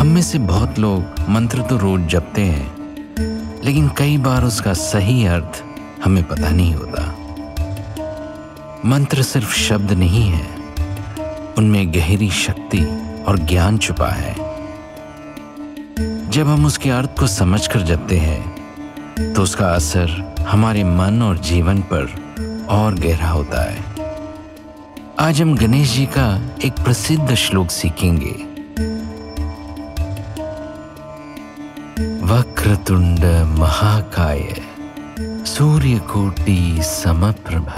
हम में से बहुत लोग मंत्र तो रोज जपते हैं, लेकिन कई बार उसका सही अर्थ हमें पता नहीं होता। मंत्र सिर्फ शब्द नहीं है, उनमें गहरी शक्ति और ज्ञान छुपा है। जब हम उसके अर्थ को समझकर जपते हैं तो उसका असर हमारे मन और जीवन पर और गहरा होता है। आज हम गणेश जी का एक प्रसिद्ध श्लोक सीखेंगे। वक्रतुंड महाकाय सूर्यकोटि समप्रभ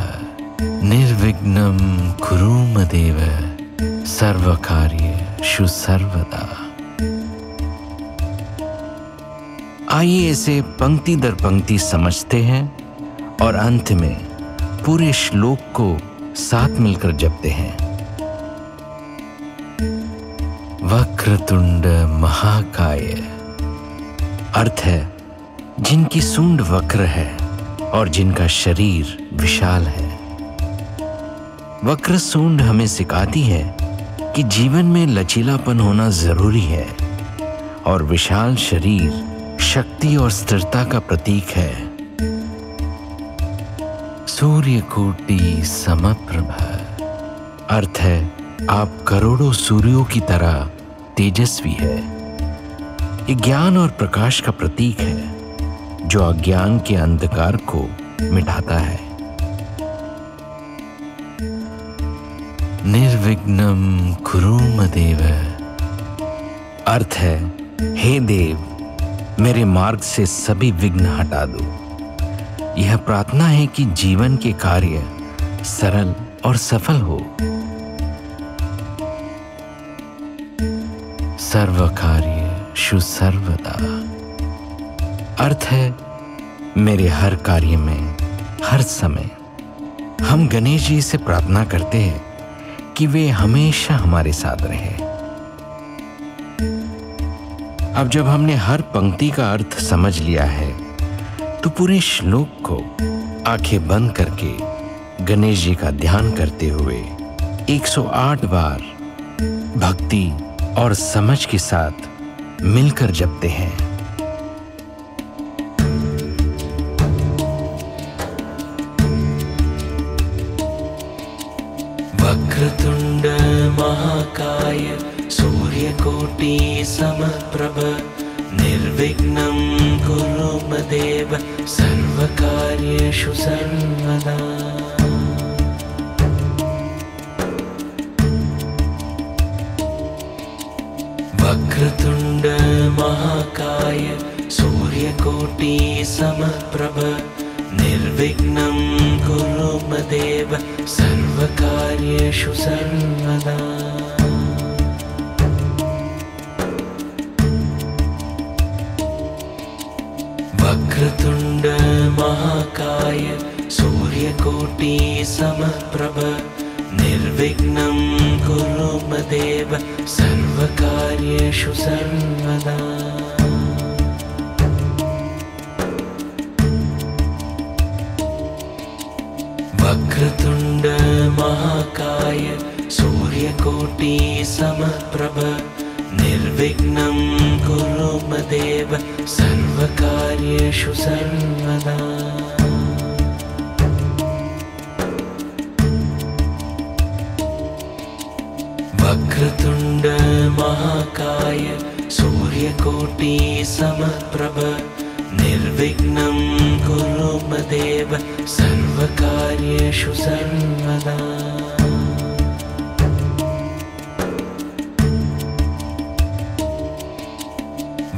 निर्विघ्नं कुरु मदेव सर्वकार्येषु सर्वदा। आइए इसे पंक्ति दर पंक्ति समझते हैं और अंत में पूरे श्लोक को साथ मिलकर जपते हैं। वक्रतुंड महाकाय अर्थ है जिनकी सूंड वक्र है और जिनका शरीर विशाल है। वक्र सूंड हमें सिखाती है कि जीवन में लचीलापन होना जरूरी है और विशाल शरीर शक्ति और स्थिरता का प्रतीक है। सूर्यकोटि समप्रभ अर्थ है आप करोड़ों सूर्यों की तरह तेजस्वी है। ये ज्ञान और प्रकाश का प्रतीक है जो अज्ञान के अंधकार को मिटाता है। निर्विघ्नं कुरु मदेव अर्थ है हे देव मेरे मार्ग से सभी विघ्न हटा दो। यह प्रार्थना है कि जीवन के कार्य सरल और सफल हो। सर्व कार्येषु सर्वदा अर्थ है मेरे हर कार्य में हर समय। हम गणेश जी से प्रार्थना करते हैं कि वे हमेशा हमारे साथ रहे। अब जब हमने हर पंक्ति का अर्थ समझ लिया है तो पूरे श्लोक को आंखें बंद करके गणेश जी का ध्यान करते हुए 108 बार भक्ति और समझ के साथ मिलकर जपते हैं। वक्रतुंड महाकाय सूर्यकोटि समप्रभ निर्विघ्नं कुरु मदेव सर्वकार्येषु सर्वदा। वक्रतुंड महाकाय सूर्यकोटि समप्रभ निर्विघ्नं कुरु मदेव सर्वकार्येषु सर्वदा। वक्रतुंड महाकाय सूर्यकोटि समप्रभ निर्विघ्नं कुरु मदेव सर्वकार्येषु सर्वदा। वक्रतुंड महाकाय सूर्यकोटि समप्रभ निर्विघ्नं कुरु मदेव सर्वकार्येषु सर्वदा। वक्रतुंड महाकाय सूर्यकोटि समप्रभ निर्विघ्नं कुरु मदेव सर्वकार्येषु सर्वदा।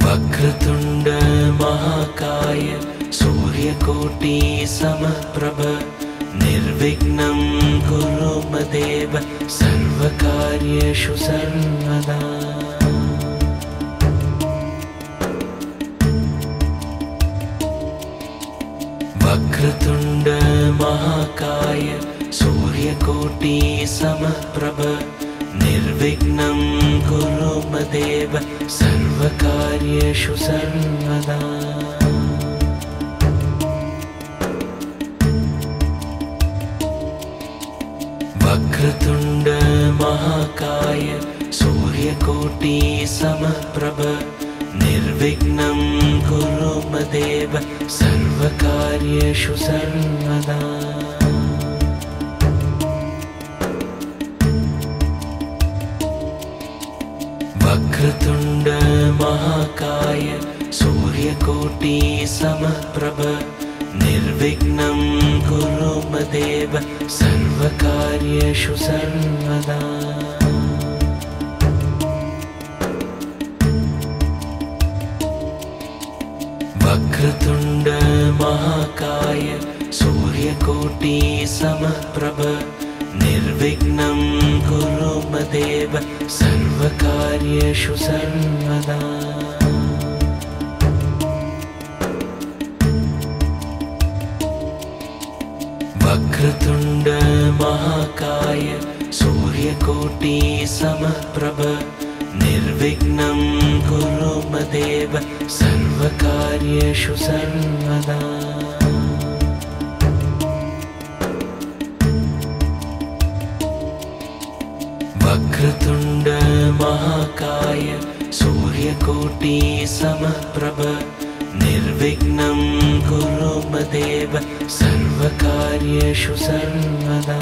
वक्रतुंड महाकाय सूर्यकोटि समप्रभ निर्विघ्नं कुरु मदेव सर्वकार्येषु सर्वदा। वक्रतुंड महाकाय सूर्यकोटि समप्रभ निर्विघ्नं कुरु मदेव सर्वकार्येषु सर्वदा। वक्रतुंड महाकाय सूर्य सूर्यकोटि समप्रभ निर्विघ्नं कुरु मदेव सर्वकार्येषु सर्वदा। वक्रतुण्ड महाकाय सूर्यकोटि समप्रभ निर्विघ्नं कुरु मदेव सर्वकार्येषु सर्वदा। वक्रतुण्ड महाकाय सूर्यकोटि समप्रभ निर्विघ्नं कुरु मदेव सर्वकार्येषु सर्वदा। वक्रतुण्ड महाकाय सूर्यकोटि समप्रभ निर्विघ्नं कुरु मदेव सर्वकार्येषु सर्वदा। वक्रतुण्ड महाकाय सूर्यकोटि समप्रभ निर्विघ्नं कुरु मदेव सर्वकार्येषु सर्वदा।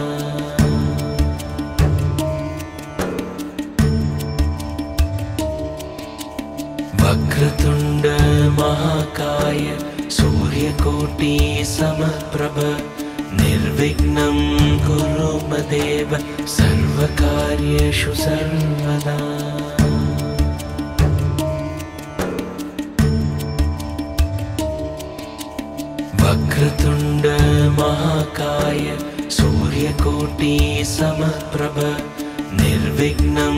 वक्रतुण्ड महाकाय सूर्यकोटि समप्रभ निर्विघ्नं कुरु मदेव सर्वकार्येषु सर्वदा। वक्रतुण्ड महाकाय सूर्यकोटि समप्रभ निर्विघ्नं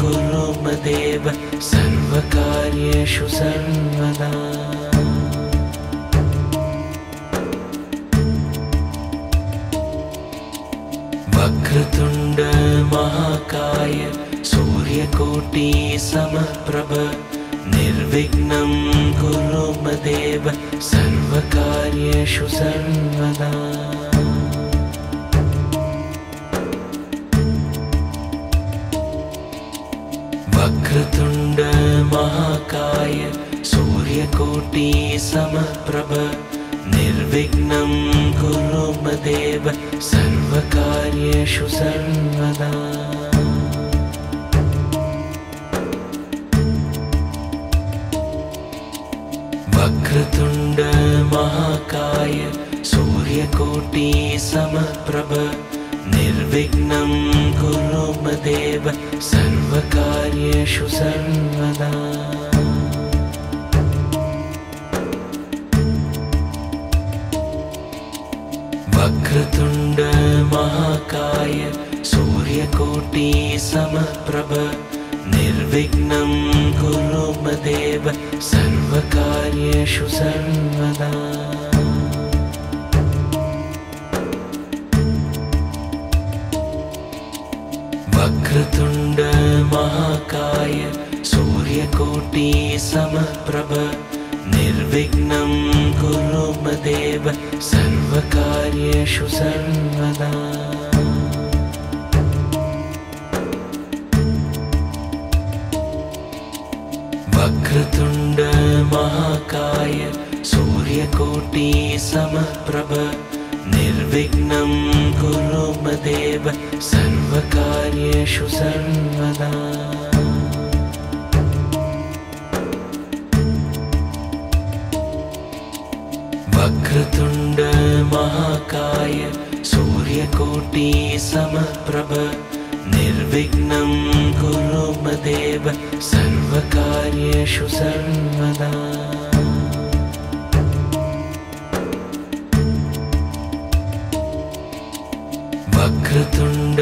कुरु मदेव सर्वकार्येषु सर्वदा। वक्रतुण्ड महाकाय सूर्यकोटि समप्रभ निर्विघ्नं कुरु मदेव सर्वकार्येषु सर्वदा। वक्रतुण्ड महाकाय सूर्यकोटि समप्रभ निर्विघ्नं कुरु मदेव सर्वकार्येषु सर्वदा। वक्रतुण्ड महाकाय सूर्यकोटि समप्रभ निर्विघ्नं कुरु मदेव सर्वकार्येषु सर्वदा। वक्रतुण्ड महाकाय सूर्यकोटि समप्रभ निर्विघ्नं कुरु मदेव सर्वकार्येषु सर्वदा। वक्रतुण्ड महाकाय सूर्यकोटि समप्रभ निर्विघ्नं कुरु मदेव सर्वकार्येषु सर्वदा। वक्रतुण्ड महाकाय सूर्यकोटि समप्रभ निर्विघ्नं कुरु मदेव सर्वकार्येषु सर्वदा। वक्रतुण्ड महाकाय सूर्यकोटि समप्रभ निर्विघ्नं कुरु मदेव सर्वकार्येषु सर्वदा। वक्रतुण्ड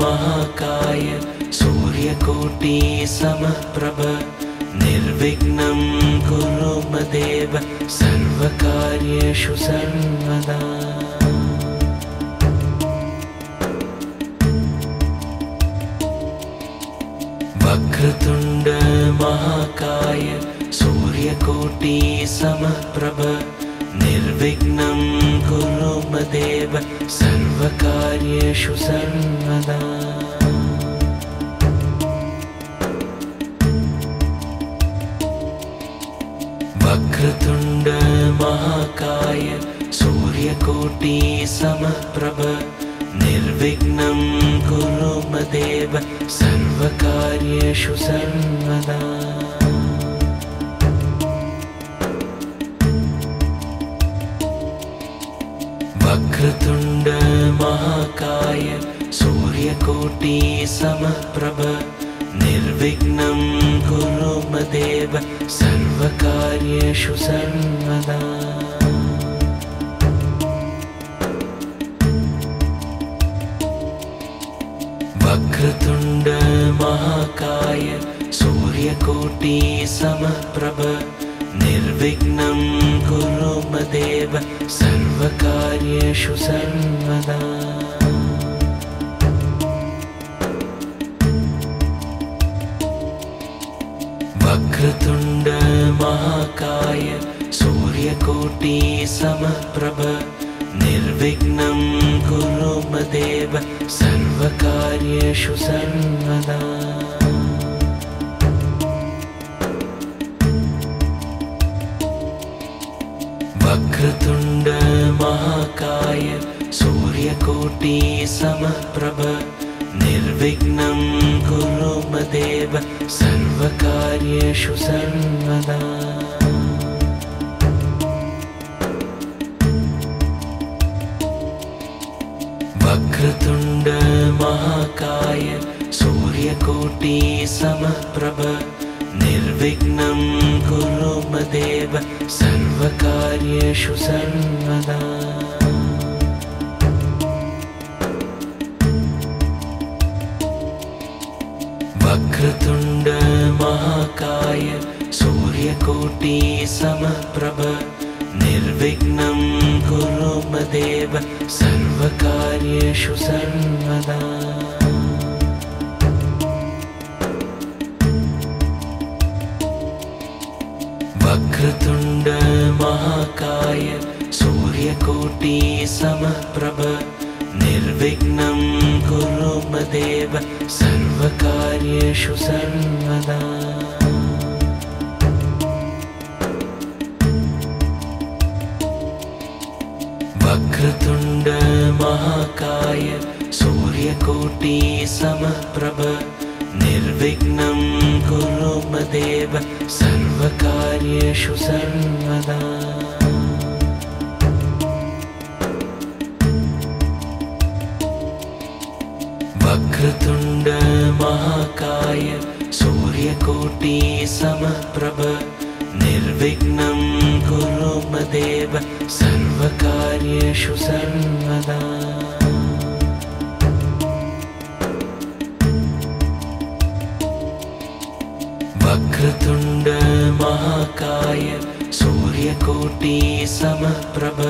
महाकाय सूर्यकोटि समप्रभ निर्विघ्नं कुरु मदेव सर्वकार्येषु सर्वदा। वक्रतुण्ड महाकाय सूर्यकोटि समप्रभ निर्विघ्नं कुरु मदेव सर्वकार्येषु सर्वदा। सूर्यकोटि समप्रभ निर्विघ्नं कुरु मदेव सर्वकार्येषु सर्वदा। वक्रतुण्ड महाकाय सूर्यकोटि समप्रभ निर्विघ्नं कुरु मदेव सर्वकार्येषु सर्वदा। वक्रतुण्ड महाकाय सूर्यकोटि समप्रभ निर्विघ्नं कुरु मदेव सर्वकार्येषु सर्वदा। वक्रतुण्ड महाकाय सूर्यकोटि समप्रभ निर्विघ्नं कुरु मदेव सर्वकार्येषु सर्वदा। वक्रतुण्ड महाकाय सूर्यकोटि समप्रभ निर्विघ्नं कुरु मदेव सर्वकार्येषु सर्वदा। वक्रतुण्ड महाकाय सूर्यकोटि समप्रभ निर्विघ्नं कुरु मदेव सर्वकार्येषु सर्वदा। वक्रतुण्ड महाकाय सूर्यकोटि समप्रभ निर्विघ्नं कुरु मदेव सर्वकार्येषु सर्वदा। वक्रतुण्ड महाकाय सूर्यकोटि समप्रभ निर्विघ्नं कुरु मदेव सर्वकार्येषु सर्वदा। वक्रतुण्ड महाकाय सूर्यकोटि समप्रभ निर्विघ्नं कुरु मदेव सर्वकार्येषु सर्वदा। वक्रतुण्ड महाकाय सूर्यकोटि समप्रभ निर्विघ्नं कुरु मदेव सर्वकार्येषु सर्वदा। वक्रतुण्ड महाकाय सूर्यकोटि समप्रभ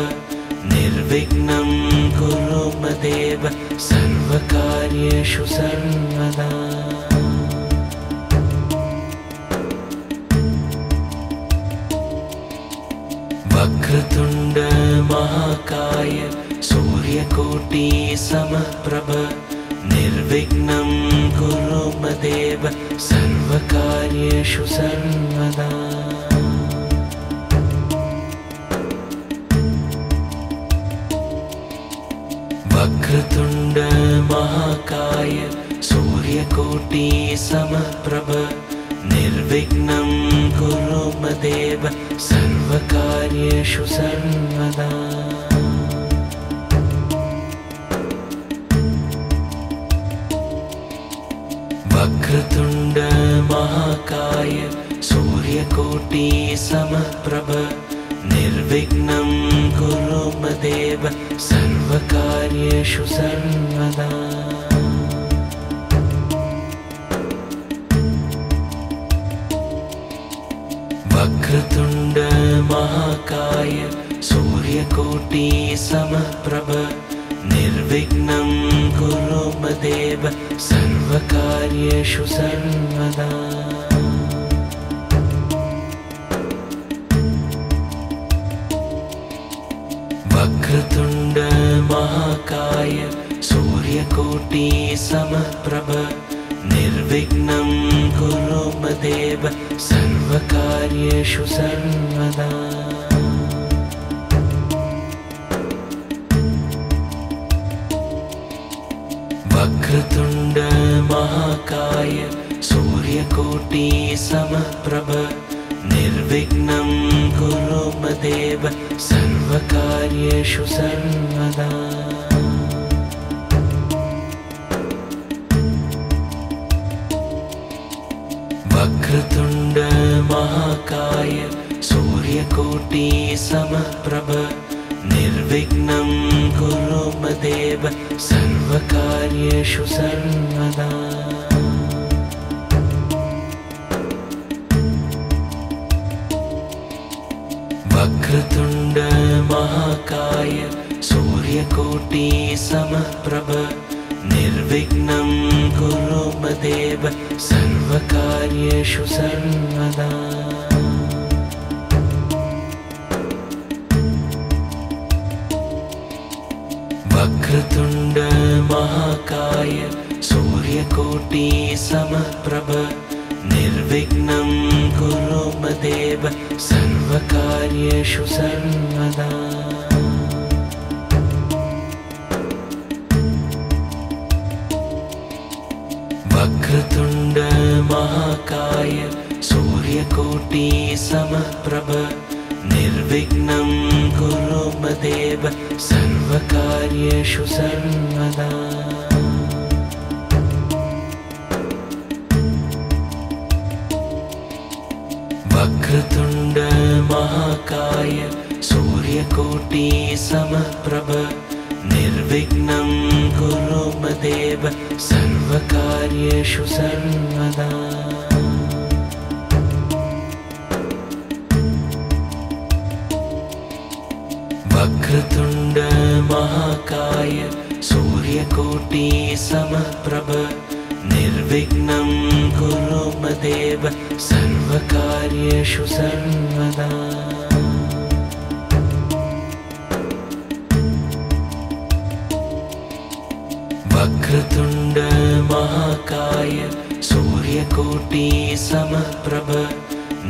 निर्विघ्नं कुरु मदेव सर्वकार्येषु सर्वदा। वक्रतुण्ड महाकाय सूर्यकोटि समप्रभ निर्विघ्नं कुरु मदेव सर्वकार्येषु सर्वदा। वक्रतुण्ड महाकाय सूर्यकोटि समप्रभ निर्विघ्नं कुरु मदेव सर्वकार्येषु सर्वदा। वक्रतुण्ड महाकाय सूर्यकोटि समप्रभ निर्विघ्नं कुरु मदेव सर्वकार्येषु सर्वदा। वक्रतुण्ड महाकाय सूर्यकोटि समप्रभ निर्विघ्नं कुरु मदेव सर्वकार्येषु सर्वदा। वक्रतुण्ड महाकाय सूर्यकोटि समप्रभ निर्विघ्नं कुरु मदेव सर्वकार्येषु सर्वदा। वक्रतुण्ड महाकाय सूर्यकोटि समप्रभ निर्विघ्नं कुरु मदेव सर्वकार्येषु सर्वदा। वक्रतुण्ड महाकाय सूर्यकोटि समप्रभ निर्विघ्नं कुरु मदेव सर्वकार्येषु सर्वदा। वक्रतुण्ड महाकाय सूर्यकोटि समप्रभ निर्विघ्नं कुरु मदेव सर्वकार्येषु सर्वदा। वक्रतुण्ड महाकाय सूर्यकोटि समप्रभ निर्विघ्नं कुरु मदेव सर्वकार्येषु सर्वदा। वक्रतुण्ड महाकाय सूर्यकोटि समप्रभ निर्विघ्नं कुरु मदेव सर्वकार्येषु सर्वदा। वक्रतुण्ड महाकाय सूर्यकोटि समप्रभ निर्विघ्नं कुरु मदेव सर्वकार्येषु सर्वदा। वक्रतुण्ड महाकाय सूर्यकोटि समप्रभ निर्विघ्नं कुरु मदेव सर्वकार्येषु सर्वदा। वक्रतुण्ड महाकाय सूर्यकोटि समप्रभ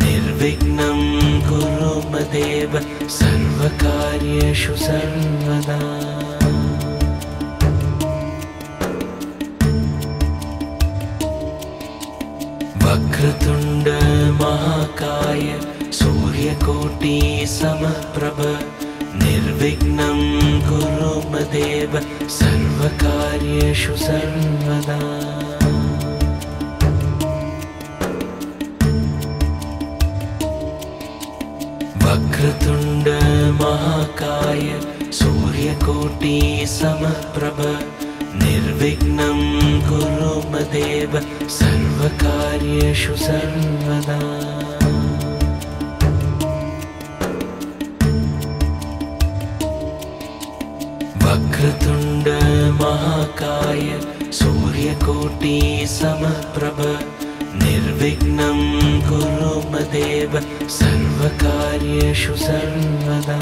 निर्विघ्नं कुरु मदेव सर्वकार्येषु सर्वदा। वक्रतुण्ड महाकाय सूर्यकोटि समप्रभ निर्विघ्नं कुरु मदेव सर्वकार्येषु सर्वदा। वक्रतुण्ड महाकाय सूर्यकोटि समप्रभ निर्विघ्नं कुरु मदेव सर्वकार्येषु सर्वदा। वक्रतुण्ड महाकाय सूर्यकोटि समप्रभ निर्विघ्नं कुरु मदेव सर्वकार्येषु सर्वदा।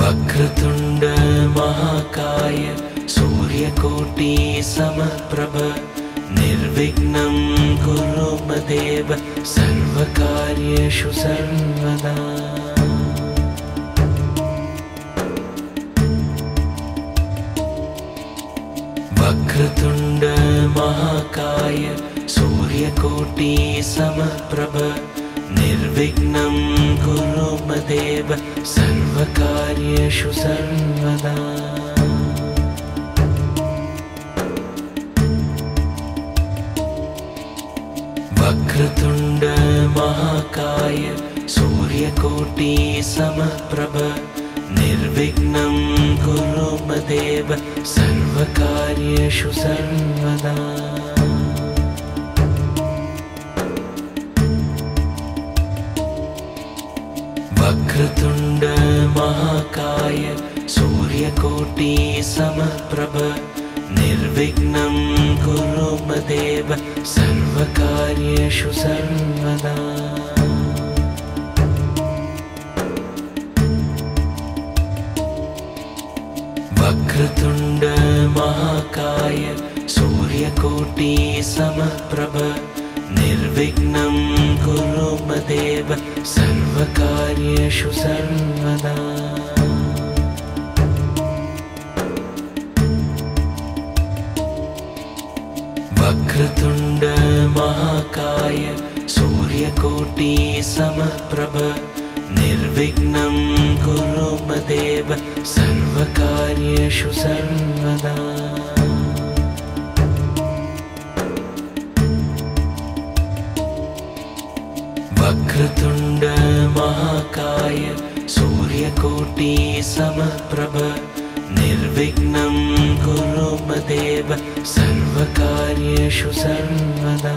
वक्रतुण्ड महाकाय सूर्यकोटि समप्रभ निर्विघ्नं कुरु मदेव सर्वकार्येषु सर्वदा। वक्रतुण्ड महाकाय सूर्यकोटि समप्रभ निर्विघ्नं कुरु मदेव सर्वकार्येषु सर्वदा। वक्रतुण्ड महाकाय सूर्यकोटि समप्रभ निर्विघ्नं कुरु मदेव सर्वकार्येषु सर्वदा। वक्रतुण्ड महाकाय सूर्यकोटि समप्रभ निर्विघ्नं कुरु मदेव सर्वकार्येषु सर्वदा। वक्रतुण्ड महाकाय सूर्यकोटि समप्रभ निर्विघ्नं कुरु मदेव सर्वकार्येषु सर्वदा। वक्रतुण्ड महाकाय सूर्यकोटि समप्रभ निर्विघ्नं कुरु मदेव सर्वकार्येषु सर्वदा। वक्रतुण्ड महाकाय सूर्यकोटि समप्रभ निर्विघ्नं कुरु मदेव सर्वकार्येषु सर्वदा।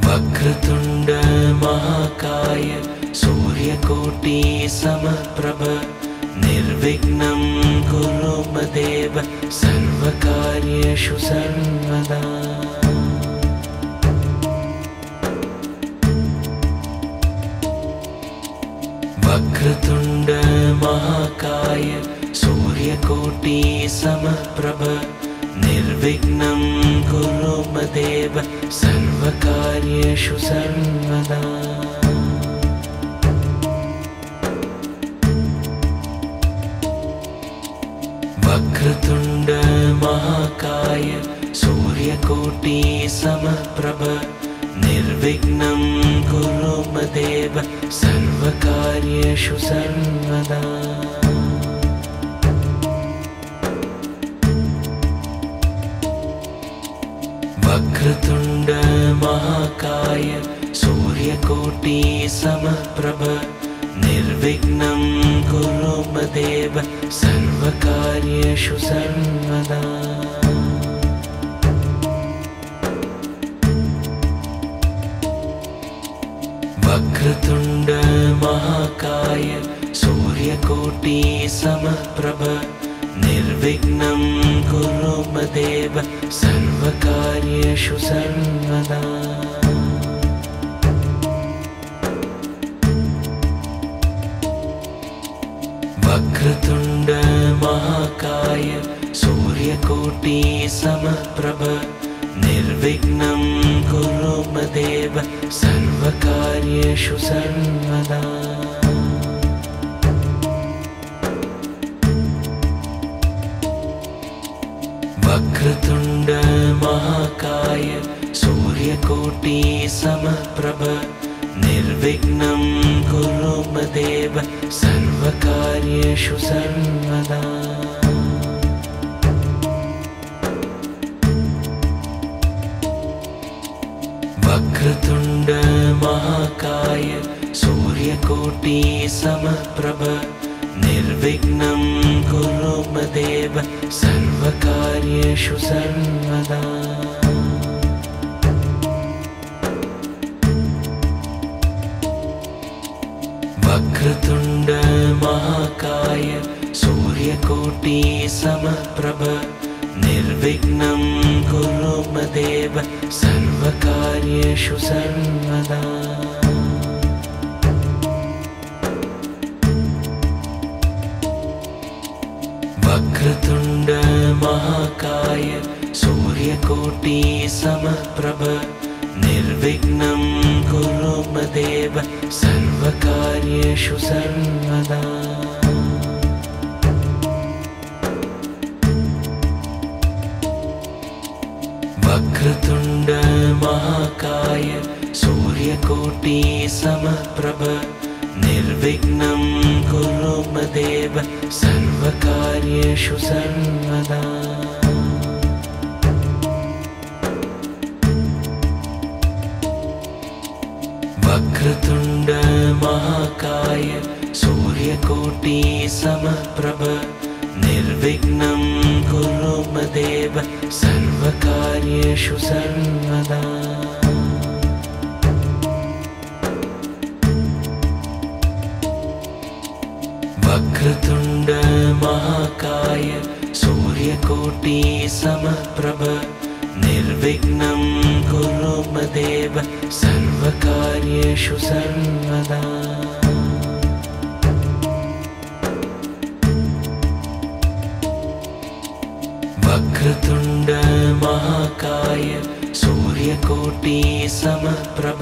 वक्रतुण्ड महाकाय सूर्यकोटि समप्रभ निर्विघ्नं कुरु मदेव सर्वकार्येषु सर्वदा। वक्रतुण्ड महाकाय सूर्यकोटि समप्रभ निर्विघ्नं कुरु मदेव सर्वकार्येषु सर्वदा। वक्रतुण्ड महाकाय सूर्यकोटि समप्रभ निर्विघ्नं कुरु मदेव सर्वकार्येषु सर्वदा। वक्रतुण्ड महाकाय सूर्यकोटि समप्रभ निर्विघ्नं कुरु मदेव सर्वकार्येषु सर्वदा। वक्रतुण्ड महाकाय सूर्यकोटि समप्रभ निर्विघ्नं कुरु मदेव सर्वकार्येषु सर्वदा। वक्रतुण्ड महाकाय सूर्यकोटि समप्रभ निर्विघ्नं कुरु मदेव सर्वकार्येषु सर्वदा। वक्रतुण्ड महाकाय सूर्यकोटि समप्रभ निर्विघ्नं कुरु मदेव सर्वकार्येषु सर्वदा। वक्रतुण्ड महाकाय सूर्यकोटि समप्रभ निर्विघ्नं कुरु मदेव सर्वकार्येषु सर्वदा। वक्रतुण्ड महाकाय सूर्यकोटि समप्रभ निर्विघ्नं कुरु मदेव सर्वकार्येषु सर्वदा। वक्रतुण्ड महाकाय सूर्यकोटि समप्रभ निर्विघ्नं कुरु मदेव सर्वकार्येषु सर्वदा। वक्रतुण्ड महाकाय सूर्यकोटि समप्रभ निर्विघ्नं कुरु मदेव सर्वकार्येषु सर्वदा। वक्रतुण्ड महाकाय सूर्यकोटि समप्रभ निर्विघ्नं कुरु मदेव सर्वकार्येषु सर्वदा। वक्रतुण्ड महाकाय सूर्यकोटि समप्रभ निर्विघ्नं कुरु मदेव सर्वकार्येषु सर्वदा। सूर्यकोटि समप्रभ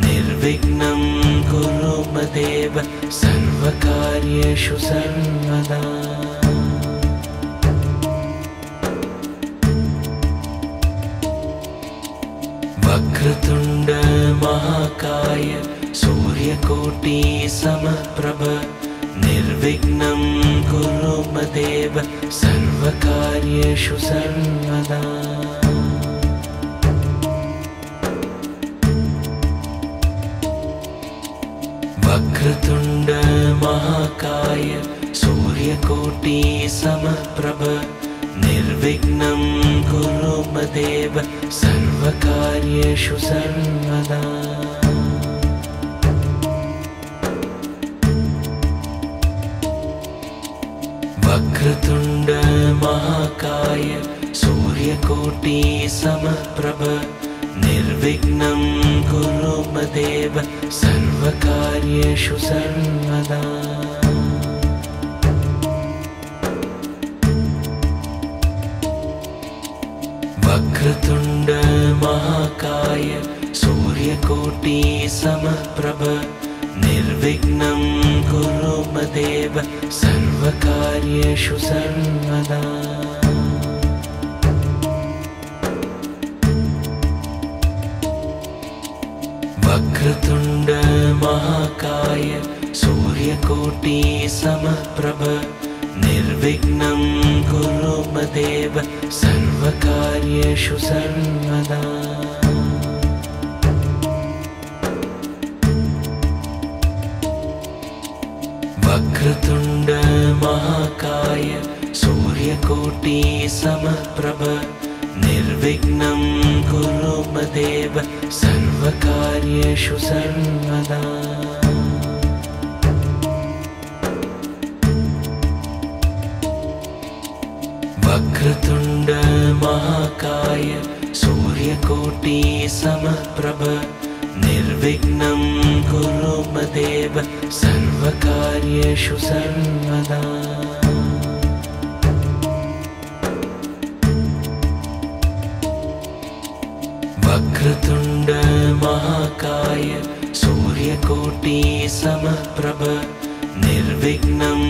निर्विघ्नं कुरु मदेव सर्वकार्येषु सर्वदा। वक्रतुण्ड महाकाय सूर्यकोटि समप्रभ निर्विघ्नं कुरु मदेव सर्वकार्येषु सर्वदा। वक्रतुण्ड महाकाय सूर्यकोटि समप्रभ निर्विघ्नं कुरु मदेव सर्वकार्येषु सर्वदा। वक्रतुण्ड महाकाय सूर्यकोटि समप्रभ निर्विघ्नं कुरु मदेव सर्वकार्येषु सर्वदा। वक्रतुण्ड महाकाय सूर्यकोटि समप्रभ निर्विघ्नं कुरु मदेव सर्वकार्येषु सर्वदा। वक्रतुण्ड महाकाय सूर्यकोटि समप्रभ निर्विघ्नं कुरु मदेव सर्वकार्येषु सर्वदा। वक्रतुण्ड महाकाय सूर्यकोटि समप्रभ निर्विघ्नं कुरु मदेव सर्वकार्येषु सर्वदा। वक्रतुण्ड महाकाय सूर्यकोटि समप्रभ निर्विघ्नं कुरु मदेव सर्वकार्येषु सर्वदा। वक्रतुण्ड महाकाय सूर्यकोटि समप्रभ निर्विघ्नं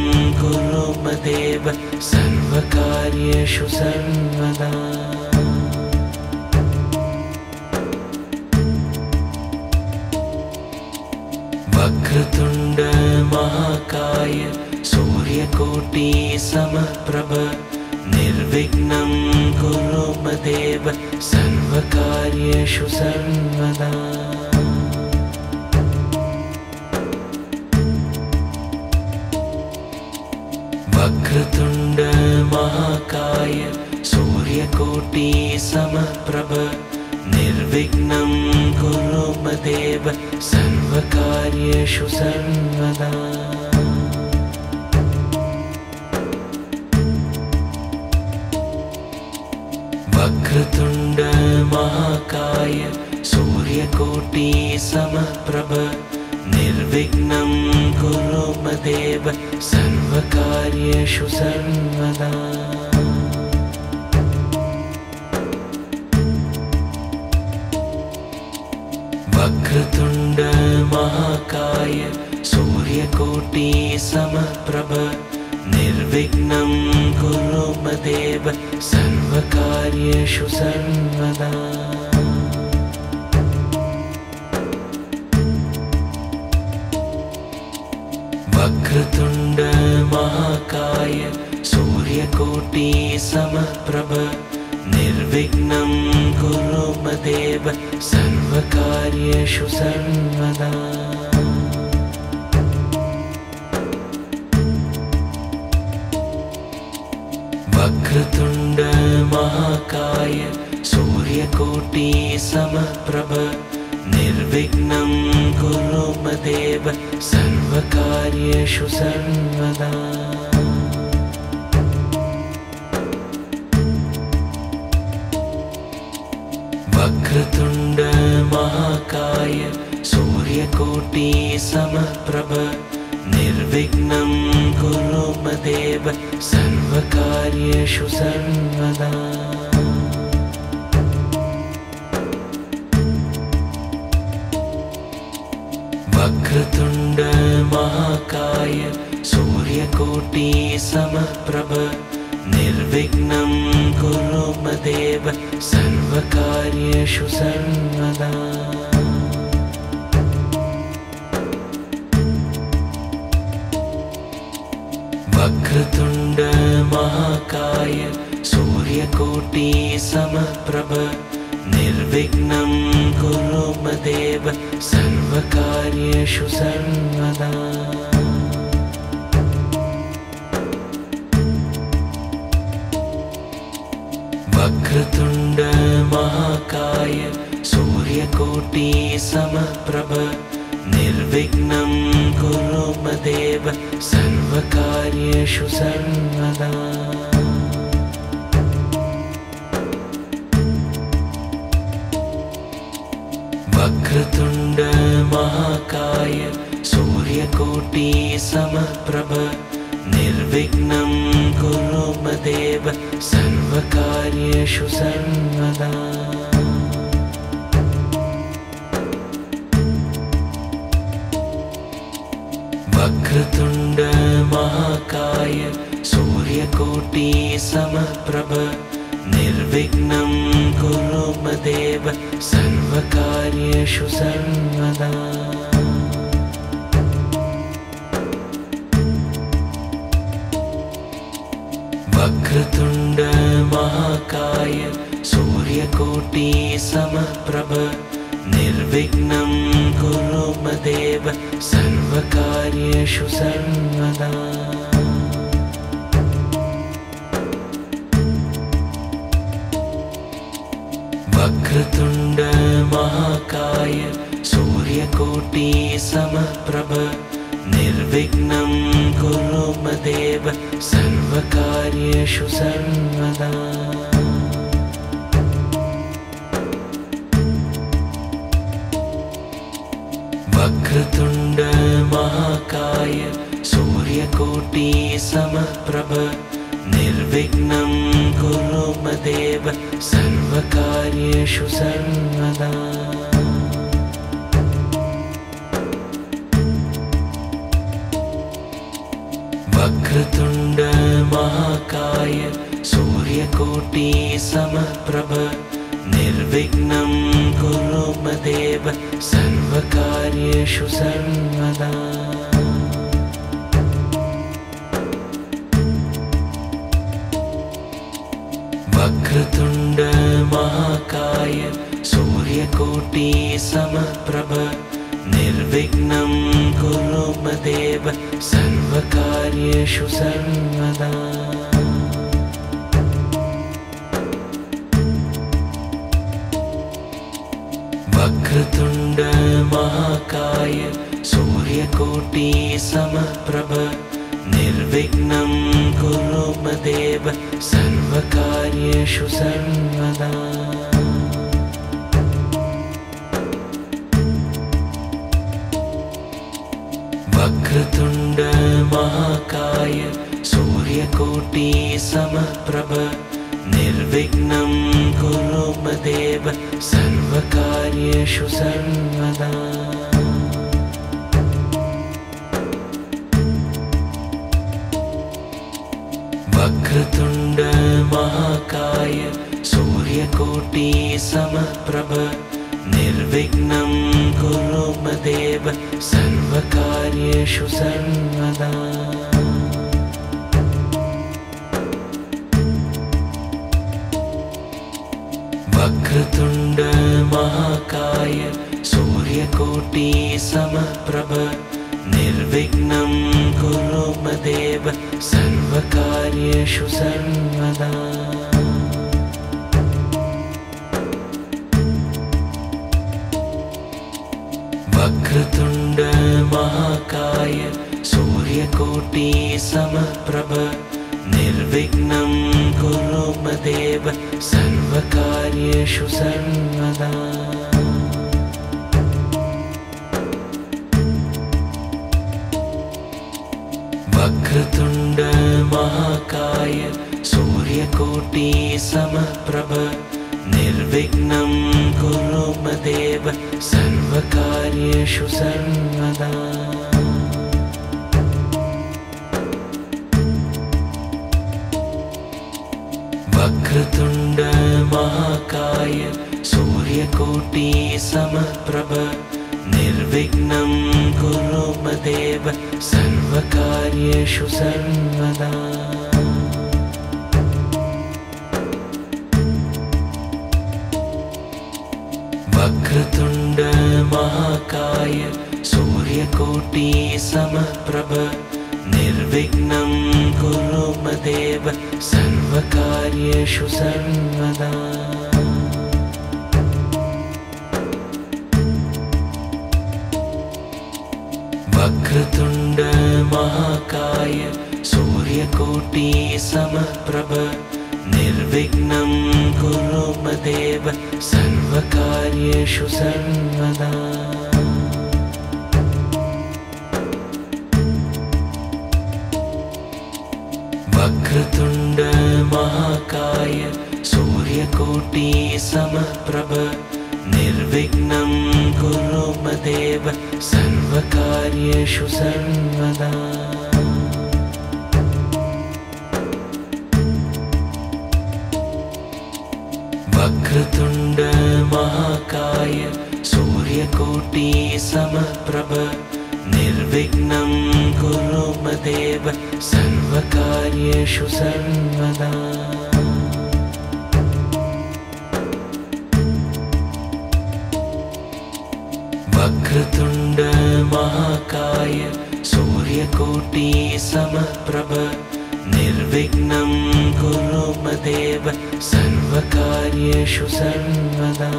कुरु मदेव सर्वकार्येषु सर्वदा। वक्रतुण्ड महाकाय सूर्यकोटि समप्रभ निर्विघ्नं कुरु मदेव सर्वकार्येषु सर्वदा। वक्रतुण्ड महाकाय सूर्यकोटि समप्रभ निर्विघ्नं कुरु मदेव सर्वकार्येषु सर्वदा। वक्रतुण्ड महाकाय सूर्यकोटि समप्रभ निर्विघ्नं कुरु मदेव सर्वकार्येषु सर्वदा। वक्रतुण्ड महाकाय सूर्यकोटि समप्रभ निर्विघ्नं कुरु मदेव सर्वकार्येषु सर्वदा। वक्रतुण्ड महाकाय सूर्यकोटि समप्रभ निर्विघ्नं कुरु मदेव सर्वकार्येषु सर्वदा। वक्रतुण्ड महाकाय सूर्यकोटि समप्रभ निर्विघ्नं कुरु मदेव सर्वकार्येषु सर्वदा। वक्रतुण्ड महाकाय सूर्यकोटि समप्रभ निर्विघ्नं कुरु मदेव सर्वकार्येषु सर्वदा। वक्रतुण्ड महाकाय सूर्यकोटि समप्रभ निर्विघ्नं कुरु मदेव सर्वकार्येषु सर्वदा। वक्रतुण्ड महाकाय सूर्यकोटि समप्रभ निर्विघ्नं कुरु मदेव सर्वकार्येषु सर्वदा। वक्रतुण्ड महाकाय सूर्यकोटि समप्रभ निर्विघ्नं कुरु मदेव सर्वकार्येषु सर्वदा। वक्रतुण्ड महाकाय सूर्यकोटि समप्रभ निर्विघ्नं कुरु मदेव सर्वकार्येषु सर्वदा। वक्रतुण्ड महाकाय सूर्यकोटि समप्रभ निर्विघ्नं कुरु मदेव सर्वकार्येषु सर्वदा। वक्रतुण्ड महाकाय सूर्यकोटि समप्रभ निर्विघ्नं कुरु मदेव सर्वकार्येषु सर्वदा। वक्रतुण्ड महाकाय सूर्यकोटि समप्रभ निर्विघ्नं कुरु मदेव सर्वकार्येषु सर्वदा। वक्रतुण्ड महाकाय सूर्यकोटि समप्रभ निर्विघ्नं कुरु मदेव सर्वकार्येषु सर्वदा। वक्रतुण्ड महाकाय सूर्यकोटि समप्रभ निर्विघ्नं कुरु मदेव सर्वकार्येषु सर्वदा। वक्रतुण्ड महाकाय सूर्यकोटि समप्रभ निर्विघ्नं कुरु मदेव सर्वकार्येषु सर्वदा। वक्रतुण्ड महाकाय सूर्यकोटि समप्रभ निर्विघ्नं कुरु मदेव सर्वकार्येषु सर्वदा। वक्रतुण्ड महाकाय सूर्यकोटि समप्रभ निर्विघ्नं कुरु मदेव सर्वकार्येषु सर्वदा। वक्रतुण्ड महाकाय सूर्यकोटि समप्रभ निर्विघ्नं कुरु मदेव सर्वकार्येषु सर्वदा। वक्रतुण्ड महाकाय सूर्यकोटि समप्रभ निर्विघ्नं कुरु मदेव सर्वकार्येषु सर्वदा। वक्रतुण्ड महाकाय सूर्यकोटि समप्रभ निर्विघ्नं कुरु मदेव सर्वकार्येषु सर्वदा। वक्रतुण्ड महाकाय सूर्यकोटि समप्रभ निर्विघ्नं कुरु मदेव सर्वकार्येषु सर्वदा। सर्वदा। वक्रतुण्ड महाकाय सूर्यकोटि समप्रभ निर्विघ्नं कुरु मदेव सर्वकार्येषु सर्वदा। वक्रतुण्ड महाकाय सूर्यकोटि समप्रभ निर्विघ्नं कुरु मदेव सर्वकार्येषु सर्वदा। वक्रतुण्ड महाकाय सूर्यकोटि समप्रभ निर्विघ्नं कुरु मदेव सर्वकार्येषु सर्वदा। वक्रतुण्ड महाकाय सूर्यकोटि समप्रभ निर्विघ्नं कुरु मदेव सर्वकार्येषु सर्वदा। वक्रतुण्ड महाकाय सूर्यकोटि समप्रभ निर्विघ्नं कुरु मदेव सर्वकार्येषु सर्वदा। वक्रतुण्ड महाकाय सूर्यकोटि समप्रभ निर्विघ्नं कुरु मदेव सर्वकार्येषु सर्वदा।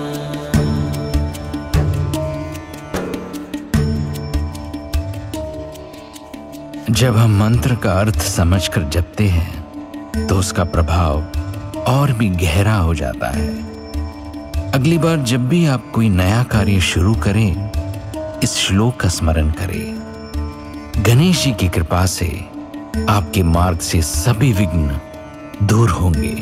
जब हम मंत्र का अर्थ समझकर जपते हैं तो उसका प्रभाव और भी गहरा हो जाता है। अगली बार जब भी आप कोई नया कार्य शुरू करें, इस श्लोक का स्मरण करें। गणेश जी की कृपा से आपके मार्ग से सभी विघ्न दूर होंगे।